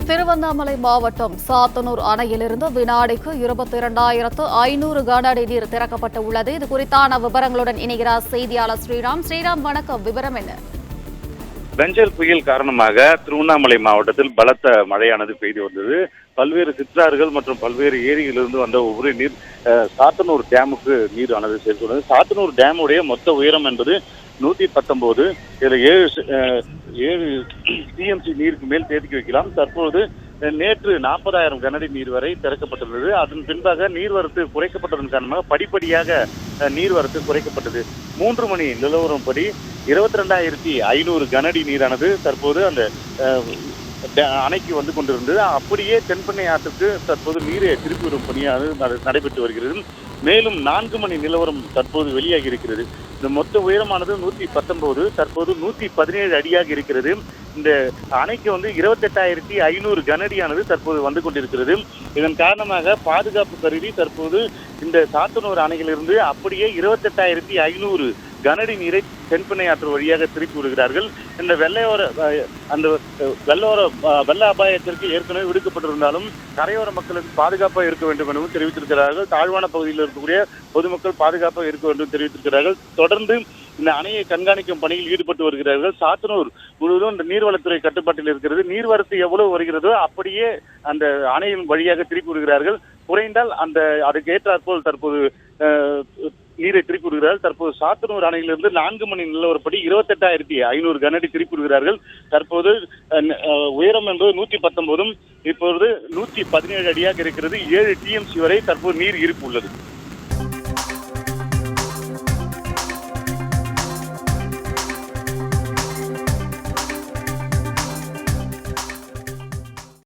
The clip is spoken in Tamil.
திருவண்ணாமலை மாவட்டம் சாத்தனூர் அணையிலிருந்து வினாடிக்கு 22,500 கன அடி நீர் திறக்கப்பட்டு உள்ளது. இது குறித்தான விவரங்களுடன் இணைகிறார் செய்தியாளர் ஸ்ரீராம். வணக்கம். விவரம் என்ன? பெஞ்சல் புயல் காரணமாக திருவண்ணாமலை மாவட்டத்தில் பலத்த மழையானது பெய்து வந்தது. பல்வேறு சிற்றாறுகள் மற்றும் பல்வேறு ஏரிகளிலிருந்து வந்த ஒவ்வொரு நீர் சாத்தனூர் டேமுக்கு நீர் ஆனது சேர்த்துள்ளது. சாத்தனூர் டேமுடைய மொத்த உயரம் என்பது 119. இதில் 7 டிஎம்சி நீருக்கு மேல் தேக்கி வைக்கலாம். தற்போது நேற்று 40,000 கனஅடி நீர் வரை திறக்கப்பட்டுள்ளது. அதன் பின்பாக நீர்வரத்து குறைக்கப்பட்டதன் காரணமாக படிப்படியாக நீர்வரத்து குறைக்கப்பட்டது. 3 மணி நிலவரப்படி 22,500 கனஅடி நீரானது தற்போது அந்த அணைக்கு வந்து கொண்டிருந்தது. அப்படியே தென்பெண்ணை ஆற்றுக்கு தற்போது நீரை திருப்பி வரும் பணியானது நடைபெற்று வருகிறது. மேலும் 4 மணி நிலவரம் தற்போது வெளியாகி இருக்கிறது. இந்த மொத்த உயரமானது 119, தற்போது 117 அடியாக இருக்கிறது. இந்த அணைக்கு வந்து 28,500 கனஅடியானது தற்போது வந்து கொண்டிருக்கிறது. இதன் காரணமாக பாதுகாப்பு கருதி தற்போது இந்த சாத்தனூர் அணையிலிருந்து அப்படியே 28,500 கனஅடி நீரை தென்பெண்ணை ஆற்று வழியாக திருப்பி விடுகிறார்கள். இந்த வெள்ள அபாய எச்சரிக்கை ஏற்கனவே விடுக்கப்பட்டிருந்தாலும் கரையோர மக்களுக்கு பாதுகாப்பாக இருக்க வேண்டும் எனவும் தெரிவித்திருக்கிறார்கள். தாழ்வான பகுதியில் இருக்கக்கூடிய பொதுமக்கள் பாதுகாப்பாக இருக்க வேண்டும் தெரிவித்திருக்கிறார்கள். தொடர்ந்து இந்த அணையை கண்காணிக்கும் பணியில் ஈடுபட்டு வருகிறார்கள். சாத்தனூர் முழுவதும் இந்த நீர்வளத்துறை கட்டுப்பாட்டில் இருக்கிறது. நீர்வரத்து எவ்வளவு வருகிறதோ அப்படியே அந்த அணையின் வழியாக திருப்பி விடுகிறார்கள். குறைந்தால் அதுக்கு ஏற்றாற்போல் தற்போது நீரை திருப்பி விடுகிறார்கள். தற்போது சாத்தனூர் அணையிலிருந்து 4 மணி நிலவரப்படி 28,500 கனஅடி திருப்பி விடுகிறார்கள். தற்போது உயரம் என்பது 119, இப்பொழுது 117 அடியாக இருக்கிறது. 7 டிஎம்சி வரை தற்போது நீர் இருப்பு உள்ளது.